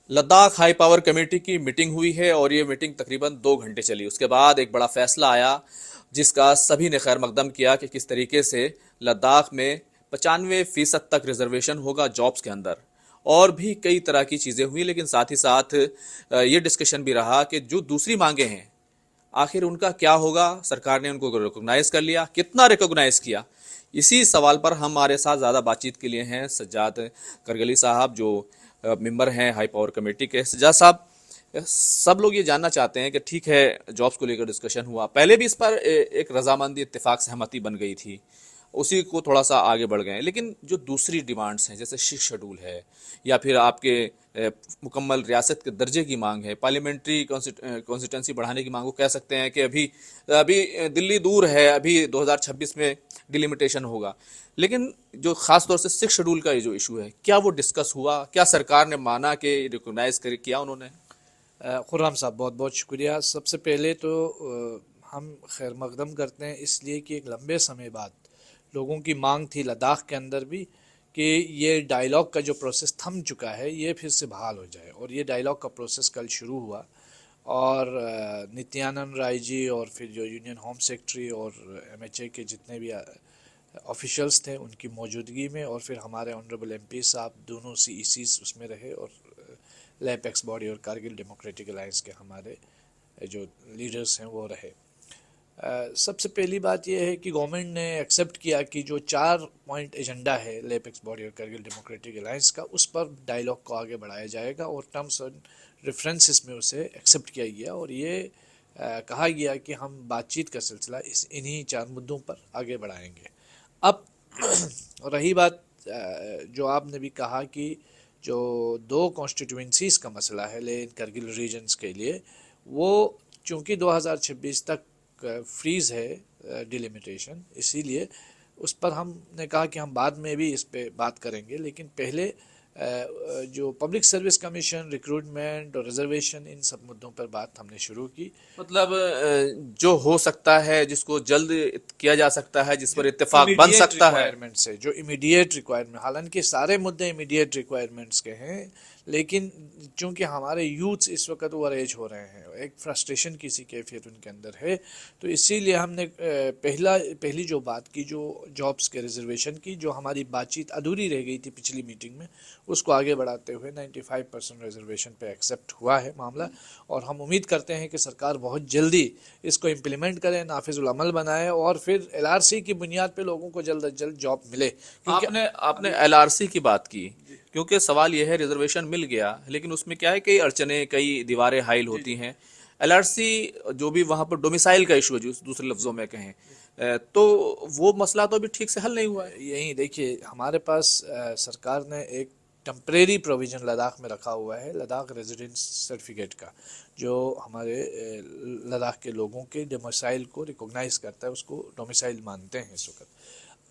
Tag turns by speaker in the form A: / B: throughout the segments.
A: Ladakh high power committee की meeting हुई है और ये मीटिंग तकरीबन 2 घंटे चली। उसके बाद एक बड़ा फैसला आया जिसका सभी ने खैर मकदम किया कि किस तरीके से लद्दाख में 95% तक रिजर्वेशन होगा जॉब्स के अंदर। और भी कई तरह की चीज़ें हुई, लेकिन साथ ही साथ ये डिस्कशन भी रहा कि जो दूसरी मांगे हैं आखिर उनका क्या होगा। सरकार ने उनको रिकॉग्नाइज कर लिया, कितना रिकॉग्नाइज किया, इसी सवाल पर हमारे साथ ज़्यादा बातचीत के लिए हैं सज्जाद करगली साहब, जो मेंबर हैं हाई पावर कमेटी के। सज्जाद साहब, सब लोग ये जानना चाहते हैं कि ठीक है, जॉब्स को लेकर डिस्कशन हुआ, पहले भी इस पर एक रजामंदी इत्तेफाक सहमति बन गई थी, उसी को थोड़ा सा आगे बढ़ गए हैं। लेकिन जो दूसरी डिमांड्स हैं जैसे सिक्स शेड्यूल है या फिर आपके मुकम्मल रियासत के दर्जे की मांग है, पार्लियामेंट्री कॉन्स्टिट्यूंसी बढ़ाने की मांग, को कह सकते हैं कि अभी अभी दिल्ली दूर है, अभी 2026 में डिलिमिटेशन होगा। लेकिन जो खास तौर से सिक्स शेड्यूल का ये जो इशू है, क्या वो डिस्कस हुआ? क्या सरकार ने माना कि रिकॉग्नाइज कर किया उन्होंने?
B: खुर्रम साहब, बहुत बहुत शुक्रिया। सबसे पहले तो हम खैर मकदम करते हैं इसलिए कि एक लंबे समय बाद लोगों की मांग थी लद्दाख के अंदर भी कि ये डायलॉग का जो प्रोसेस थम चुका है ये फिर से बहाल हो जाए, और ये डायलॉग का प्रोसेस कल शुरू हुआ। और नित्यानंद राय जी और फिर जो यूनियन होम सेक्रेटरी और एमएचए के जितने भी ऑफिशियल्स थे उनकी मौजूदगी में, और फिर हमारे ऑनरेबल एमपी साहब दोनों सीईसीज उसमें रहे, और लैप एक्स बॉडी और कारगिल डेमोक्रेटिक अलायंस के हमारे जो लीडर्स हैं वो रहे। सबसे पहली बात यह है कि गवर्नमेंट ने एक्सेप्ट किया कि जो 4 पॉइंट एजेंडा है लैप एक्स बॉडी और कारगिल डेमोक्रेटिक अलायंस का, उस पर डायलॉग को आगे बढ़ाया जाएगा और टर्म्स एंड रेफरेंसेस में उसे एक्सेप्ट किया गया, और ये कहा गया कि हम बातचीत का सिलसिला इन्हीं 4 मुद्दों पर आगे बढ़ाएंगे। अब रही बात जो आपने भी कहा कि जो 2 कॉन्स्टिट्यूंसीज़ का मसला है ले करगिल रीजन्स के लिए, वो चूँकि 2026 तक फ्रीज़ है डिलिमिटेशन, इसीलिए उस पर हमने कहा कि हम बाद में भी इस पे बात करेंगे, लेकिन पहले जो पब्लिक सर्विस कमीशन, रिक्रूटमेंट और रिजर्वेशन, इन सब मुद्दों पर बात हमने शुरू की।
A: मतलब जो हो सकता है, जिसको जल्द किया जा सकता है, जिस
B: जो
A: पर इत्तेफाक बन
B: इमीडिएट
A: सकता है।
B: रिक्वायरमेंट्स है, जो इमीडिएट रिक्वायरमेंट, हालांकि सारे मुद्दे इमीडिएट रिक्वायरमेंट्स के हैं, लेकिन चूंकि हमारे यूथ्स इस वक्त ओवर एज हो रहे हैं, एक फ्रस्ट्रेशन की सी कैफियत उनके अंदर है, तो इसीलिए हमने पहली जो बात की जो जॉब्स के रिजर्वेशन की, जो हमारी बातचीत अधूरी रह गई थी पिछली मीटिंग में, उसको आगे बढ़ाते हुए 95% रिजर्वेशन पे एक्सेप्ट हुआ है मामला। और हम उम्मीद करते हैं कि सरकार बहुत जल्दी इसको इम्प्लीमेंट करे, नाफिजुल अमल बनाए, और फिर एलआरसी की बुनियाद पे लोगों को जल्द अज जल्द जॉब मिले, क्योंकि
A: आपने आपने
B: अभी
A: एलआरसी की बात की, क्योंकि सवाल यह है, रिजर्वेशन मिल गया लेकिन उसमें क्या है, कई अड़चने, कई दीवारें हाइल
B: जी
A: होती
B: जी
A: हैं। एलआरसी जो भी वहां पर डोमिसाइल का इशू है, जो दूसरे लफ्जों में कहें, तो वो मसला तो अभी ठीक से हल नहीं हुआ है।
B: यही देखिए, हमारे पास सरकार ने एक टेम्परेरी प्रोविज़न लद्दाख में रखा हुआ है, लद्दाख रेजिडेंस सर्टिफिकेट का, जो हमारे लद्दाख के लोगों के डोमिसाइल को रिकॉग्नाइज करता है, उसको डोमिसाइल मानते हैं इस वक्त।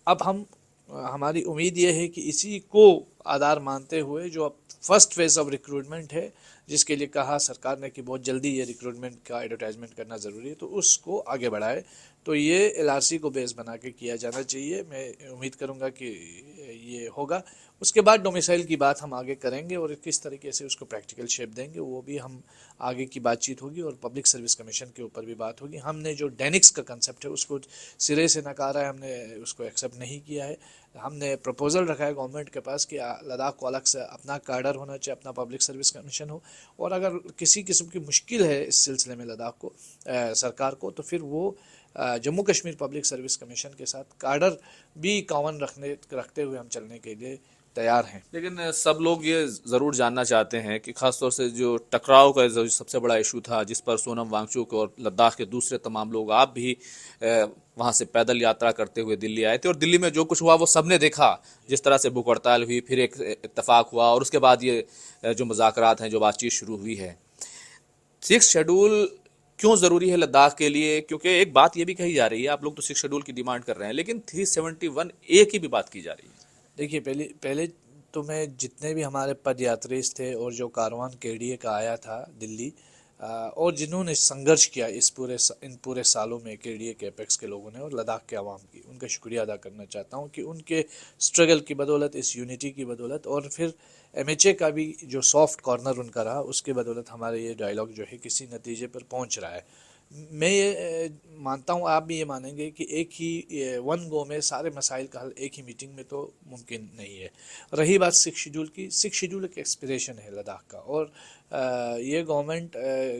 B: अब हम हमारी उम्मीद ये है कि इसी को आधार मानते हुए जो अब फर्स्ट फेज ऑफ रिक्रूटमेंट है, जिसके लिए कहा सरकार ने कि बहुत जल्दी ये रिक्रूटमेंट का एडवर्टाइजमेंट करना ज़रूरी है, तो उसको आगे बढ़ाए। तो ये एलआरसी को बेस बना के किया जाना चाहिए, मैं उम्मीद करूँगा कि ये होगा। उसके बाद डोमिसाइल की बात हम आगे करेंगे और किस तरीके से उसको प्रैक्टिकल शेप देंगे वो भी हम आगे की बातचीत होगी, और पब्लिक सर्विस कमीशन के ऊपर भी बात होगी। हमने जो डेनिक्स का कंसेप्ट है उसको सिरे से नकारा है, हमने उसको एक्सेप्ट नहीं किया है। हमने प्रपोजल रखा है गवर्नमेंट के पास कि लद्दाख को अलग से अपना काडर होना चाहिए, अपना पब्लिक सर्विस कमीशन हो, और अगर किसी किस्म की मुश्किल है इस सिलसिले में लद्दाख को सरकार को, तो फिर वो Jammu Kashmir public service commission के साथ काडर भी कॉमन रखते हुए हम चलने के लिए तैयार हैं।
A: लेकिन सब लोग ये ज़रूर जानना चाहते हैं कि खासतौर से जो टकराव का जो सबसे बड़ा इशू था, जिस पर सोनम वांगचुक और लद्दाख के दूसरे तमाम लोग, आप भी वहाँ से पैदल यात्रा करते हुए दिल्ली आए थे, और दिल्ली में जो कुछ हुआ वो सबने देखा, जिस तरह से भूख हड़ताल हुई, फिर एक इत्तेफाक हुआ, और उसके बाद ये जो मुज़ाकरात हैं, जो बातचीत शुरू हुई है। सिक्स शेड्यूल क्यों ज़रूरी है लद्दाख के लिए? क्योंकि एक बात ये भी कही जा रही है, आप लोग तो सिक्स शेड्यूल की डिमांड कर रहे हैं, लेकिन 371A की भी बात की जा रही है।
B: देखिए, पहले पहले तो मैं जितने भी हमारे पदयात्री थे और जो कारवान केडीए का आया था दिल्ली, और जिन्होंने संघर्ष किया इन पूरे सालों में केडीए के एपेक्स के लोगों ने और लद्दाख के आवाम की, उनका शुक्रिया अदा करना चाहता हूँ कि उनके स्ट्रगल की बदौलत, इस यूनिटी की बदौलत, और फिर MHA का भी जो सॉफ्ट कॉर्नर उनका रहा, उसके बदौलत हमारे ये डायलॉग जो है किसी नतीजे पर पहुंच रहा है। मैं ये मानता हूँ, आप भी ये मानेंगे कि एक ही वन गो में सारे मसाइल का हल एक ही मीटिंग में तो मुमकिन नहीं है। रही बात सिक्स शेड्यूल की, सिक्स शेड्यूल एक एस्पिरेशन है लद्दाख का, और ये गवर्नमेंट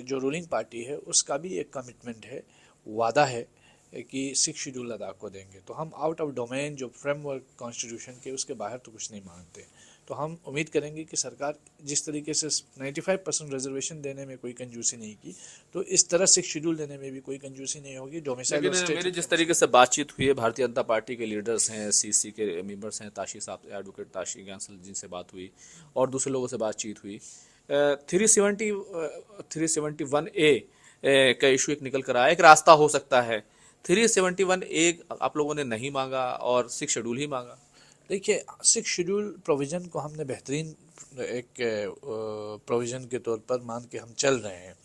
B: जो रूलिंग पार्टी है उसका भी एक कमिटमेंट है, वादा है कि सिक्स शेड्यूल लद्दाख को देंगे। तो हम आउट ऑफ डोमेन जो फ्रेमवर्क कॉन्स्टिट्यूशन के उसके बाहर तो कुछ नहीं मांगते। तो हम उम्मीद करेंगे कि सरकार जिस तरीके से 95% रिजर्वेशन देने में कोई कंजूसी नहीं की, तो इस तरह सिक्स शेड्यूल देने में भी कोई कंजूसी नहीं होगी। डोमिसाइल और
A: लेकिन
B: स्टेट
A: मेरी जिस तरीके से बातचीत हुई है, भारतीय जनता पार्टी के लीडर्स हैं, सीसी के मेंबर्स हैं, ताशी साहब, एडवोकेट ताशी ज्ञानसल जिनसे बात हुई और दूसरे लोगों से बातचीत हुई, 371A का इशू एक निकल कर आया, एक रास्ता हो सकता है। 371A आप लोगों ने नहीं मांगा और सिक्स शेड्यूल ही मांगा।
B: देखिए, सिक्स शेड्यूल प्रोविज़न को हमने बेहतरीन एक प्रोविज़न के तौर पर मान के हम चल रहे हैं।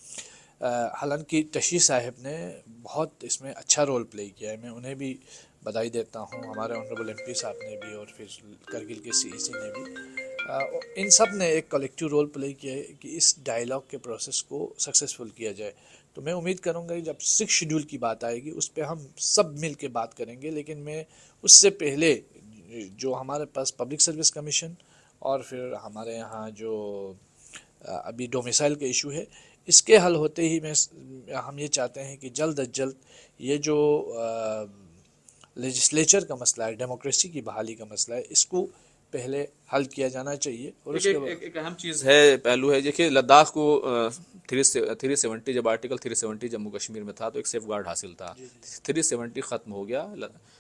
B: हालांकि टशी साहब ने बहुत इसमें अच्छा रोल प्ले किया है, मैं उन्हें भी बधाई देता हूँ, हमारे ऑनरेबल MP साहब ने भी और फिर करगिल के CEC ने भी। इन सब ने एक कलेक्टिव रोल प्ले किया है कि इस डायलॉग के प्रोसेस को सक्सेसफुल किया जाए। तो मैं उम्मीद करूँगा कि जब सिक्स शेड्यूल की बात आएगी उस पर हम सब मिल के बात करेंगे, लेकिन मैं उससे पहले जो हमारे पास पब्लिक सर्विस कमीशन और फिर हमारे यहाँ जो अभी डोमिसाइल का इशू है, इसके हल होते ही हम ये चाहते हैं कि जल्द अज जल्द ये जो लेजिस्लेचर का मसला है, डेमोक्रेसी की बहाली का मसला है, इसको पहले हल किया जाना चाहिए। और
A: एक
B: उसके
A: एक,
B: बाद
A: एक, एक अहम चीज़ है, पहलू है, देखिए लद्दाख को 370 जब आर्टिकल 370 जम्मू कश्मीर में था तो एक सेफ गार्ड हासिल था। 370 ख़त्म हो गया,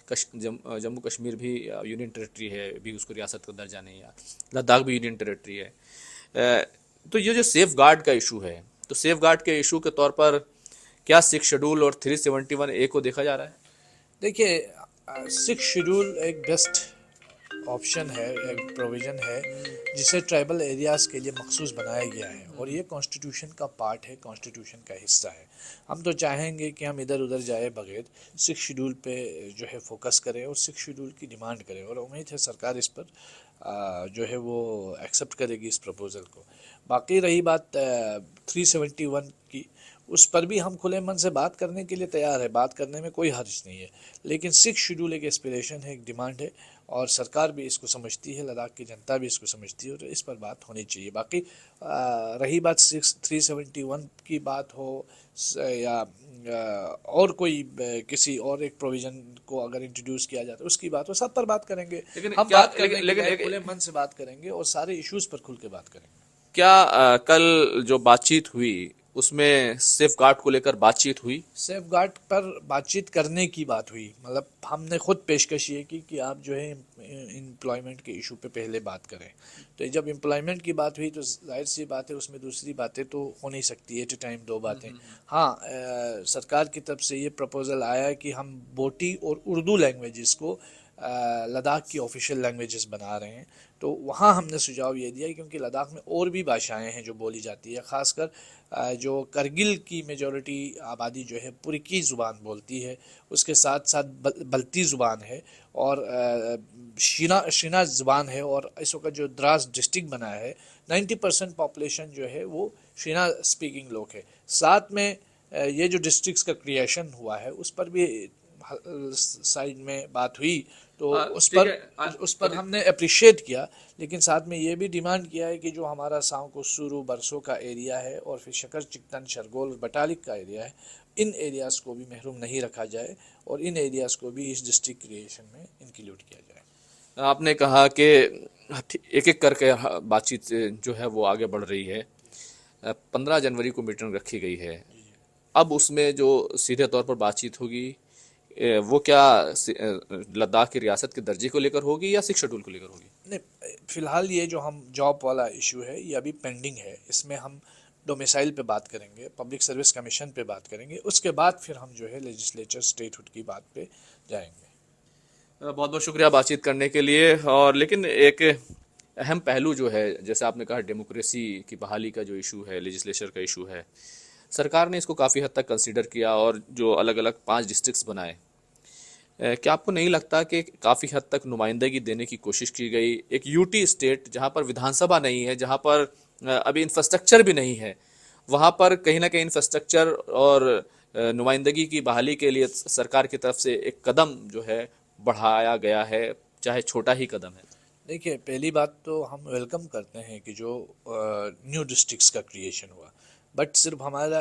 A: जम्मू कश्मीर भी यूनियन टेरेटरी है, भी उसको रियासत का दर्जा नहीं है, लद्दाख भी यूनियन टेरेटरी है। तो ये जो सेफ गार्ड का इशू है, तो सेफ गार्ड के इशू के तौर पर क्या सिक्स शेड्यूल और 371A को देखा जा रहा है?
B: देखिए, सिक्स शेड्यूल एक बेस्ट ऑप्शन है, एक प्रोविज़न है जिसे ट्राइबल एरियाज़ के लिए मखसूस बनाया गया है, और ये कॉन्स्टिट्यूशन का पार्ट है, कॉन्स्टिट्यूशन का हिस्सा है। हम तो चाहेंगे कि हम इधर उधर जाए बगैर सिक्स शेड्यूल पे जो है फोकस करें और सिक्स शेड्यूल की डिमांड करें, और उम्मीद है सरकार इस पर जो है वो एक्सेप्ट करेगी इस प्रपोज़ल को। बाकी रही बात 371 की, उस पर भी हम खुले मन से बात करने के लिए तैयार है, बात करने में कोई हर्ज नहीं है। लेकिन सिक्स शेड्यूल एक एस्पिरेशन है, एक डिमांड है, और सरकार भी इसको समझती है, लद्दाख की जनता भी इसको समझती है, और इस पर बात होनी चाहिए। बाकी रही बात 371 की बात हो या और कोई किसी और एक प्रोविज़न को अगर इंट्रोड्यूस किया जाता है उसकी बात हो, सब पर बात करेंगे।
A: लेकिन
B: हम
A: क्या
B: बात करने
A: लेकिन
B: के लिए खुले मन से बात करेंगे और सारे इश्यूज पर खुल के बात करेंगे।
A: क्या कल जो बातचीत हुई उसमें सेफ गार्ड को लेकर बातचीत हुई?
B: सेफ गार्ड पर बातचीत करने की बात हुई, मतलब हमने खुद पेशकश ये की कि आप जो है एम्प्लॉयमेंट के इशू पे पहले बात करें। तो जब एम्प्लॉयमेंट की बात हुई तो जाहिर सी बात है उसमें दूसरी बातें तो हो नहीं सकती, एट ए टाइम दो बातें। हाँ, सरकार की तरफ से ये प्रपोज़ल आया है कि हम बोटी और उर्दू लैंग्वेजेस को लद्दाख की ऑफिशियल लैंग्वेजेस बना रहे हैं। तो वहाँ हमने सुझाव ये दिया क्योंकि लद्दाख में और भी भाषाएं हैं जो बोली जाती है, ख़ासकर जो करगिल की मेजॉरिटी आबादी जो है पुरकी ज़ुबान बोलती है, उसके साथ साथ बल्ती ज़ुबान है और शीना ज़ुबान है, और इस वक्त जो द्रास डिस्ट्रिक्ट बना है 90% पॉपुलेशन जो है वो शीना स्पीकिंग लोग है। साथ में ये जो डिस्ट्रिक्ट्स का क्रिएशन हुआ है उस पर भी साइड में बात हुई, तो
A: ठीक है।
B: उस पर हमने अप्रिशिएट किया, लेकिन साथ में ये भी डिमांड किया है कि जो हमारा साव को सुरू बरसों का एरिया है और फिर शकर चिकतन शरगोल और बटालिक का एरिया है, इन एरियाज़ को भी महरूम नहीं रखा जाए और इन एरियाज़ को भी इस डिस्ट्रिक्ट क्रिएशन में इंक्लूड किया जाए।
A: आपने कहा कि एक एक करके बातचीत जो है वो आगे बढ़ रही है। 15 जनवरी को मीटिंग रखी गई है। अब उसमें जो सीधे तौर पर बातचीत होगी वो क्या लद्दाख की रियासत के दर्जे को लेकर होगी या सिक्स शेड्यूल को लेकर होगी?
B: नहीं, फ़िलहाल ये जो हम जॉब वाला इशू है ये अभी पेंडिंग है, इसमें हम डोमिसाइल पे बात करेंगे, पब्लिक सर्विस कमीशन पे बात करेंगे, उसके बाद फिर हम जो है लेजिस्लेचर स्टेटहुड की बात पे जाएंगे।
A: बहुत बहुत शुक्रिया बातचीत करने के लिए। और लेकिन एक अहम पहलू जो है, जैसे आपने कहा, डेमोक्रेसी की बहाली का जो इशू है, लेजिस्लेचर का इशू है, सरकार ने इसको काफ़ी हद तक कंसीडर किया और जो अलग अलग 5 डिस्ट्रिक्ट्स बनाए, क्या आपको नहीं लगता कि काफ़ी हद तक नुमाइंदगी देने की कोशिश की गई, एक यूटी स्टेट जहाँ पर विधानसभा नहीं है, जहाँ पर अभी इंफ्रास्ट्रक्चर भी नहीं है, वहाँ पर कहीं ना कहीं इंफ्रास्ट्रक्चर और नुमाइंदगी की बहाली के लिए सरकार की तरफ से एक कदम जो है बढ़ाया गया है, चाहे छोटा ही कदम है।
B: देखिए, पहली बात तो हम वेलकम करते हैं कि जो न्यू डिस्ट्रिक्ट्स का क्रिएशन हुआ, बट सिर्फ हमारा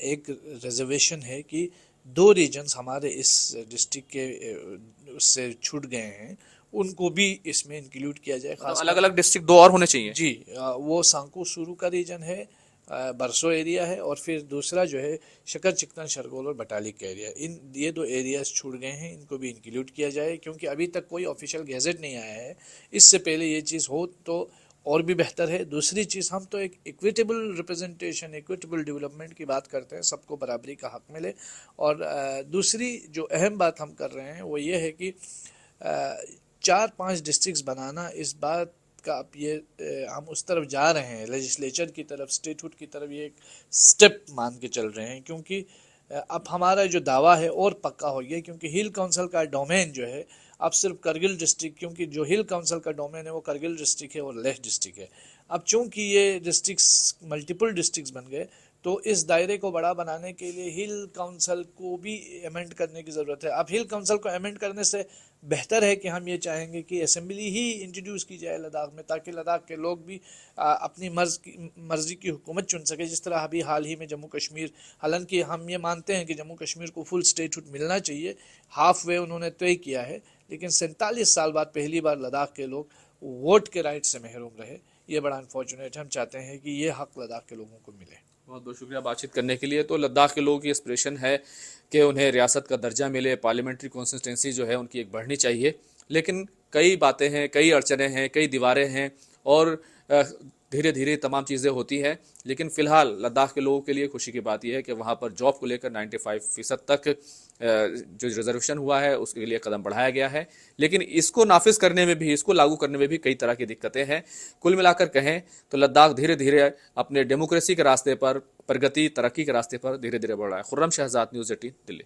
B: एक रिजर्वेशन है कि दो रीजन्स हमारे इस डिस्ट्रिक्ट के उससे छूट गए हैं, उनको भी इसमें इंक्लूड किया जाए,
A: मतलब अलग
B: खासकर।
A: अलग डिस्ट्रिक्ट दो और होने चाहिए।
B: जी, वो सांको सुरू का रीजन है, बरसो एरिया है, और फिर दूसरा जो है शकर चिकन शरगोल और बटाली का एरिया। इन ये दो एरियाज छूट गए हैं, इनको भी इंक्लूड किया जाए, क्योंकि अभी तक कोई ऑफिशियल गैजेट नहीं आया है। इससे पहले ये चीज़ हो तो और भी बेहतर है। दूसरी चीज़, हम तो एक इक्विटेबल रिप्रेजेंटेशन, इक्विटेबल डेवलपमेंट की बात करते हैं, सबको बराबरी का हक मिले। और दूसरी जो अहम बात हम कर रहे हैं वो ये है कि 4-5 डिस्ट्रिक्ट्स बनाना, इस बात का अब ये हम उस तरफ जा रहे हैं, लेजिस्लेचर की तरफ, स्टेटहुड की तरफ, ये एक स्टेप मान के चल रहे हैं, क्योंकि अब हमारा जो दावा है और पक्का हो गया, क्योंकि हिल काउंसिल का डोमेन जो है अब सिर्फ करगिल डिस्ट्रिक्ट, क्योंकि जो हिल काउंसिल का डोमेन है वो करगिल डिस्ट्रिक्ट है और लेह डिस्ट्रिक्ट है। अब चूंकि ये डिस्ट्रिक्ट्स मल्टीपल डिस्ट्रिक्ट्स बन गए, तो इस दायरे को बड़ा बनाने के लिए हिल काउंसिल को भी अमेंड करने की ज़रूरत है। अब हिल काउंसिल को अमेंड करने से बेहतर है कि हम ये चाहेंगे कि असेंबली ही इंट्रोड्यूस की जाए लद्दाख में, ताकि लद्दाख के लोग भी अपनी मर्ज़ी की हुकूमत चुन सके, जिस तरह अभी हाल ही में जम्मू कश्मीर। हालांकि हम ये मानते हैं कि जम्मू कश्मीर को फुल स्टेटहुड मिलना चाहिए, हाफ वे उन्होंने तय किया है, लेकिन 47 साल बाद पहली बार लद्दाख के लोग वोट के राइट से महरूम रहे। ये बड़ा अनफॉर्चुनेट है। हम चाहते हैं कि ये हक लद्दाख के लोगों को मिले।
A: बहुत बहुत शुक्रिया बातचीत करने के लिए। तो लद्दाख के लोगों की एस्पिरेशन है कि उन्हें रियासत का दर्जा मिले, पार्लियामेंट्री कंसिस्टेंसी जो है उनकी एक बढ़नी चाहिए, लेकिन कई बातें हैं, कई अड़चनें हैं, कई दीवारें हैं, और धीरे धीरे तमाम चीज़ें होती हैं। लेकिन फ़िलहाल लद्दाख के लोगों के लिए खुशी की बात यह है कि वहाँ पर जॉब को लेकर 95% तक जो रिजर्वेशन हुआ है उसके लिए कदम बढ़ाया गया है। लेकिन इसको नाफिज करने में भी, इसको लागू करने में भी कई तरह की दिक्कतें हैं। कुल मिलाकर कहें तो लद्दाख धीरे धीरे अपने डेमोक्रेसी के रास्ते पर, प्रगति तरक्की के रास्ते पर धीरे धीरे बढ़ रहा है। खुर्रम शहजाद, न्यूज़ 18, दिल्ली।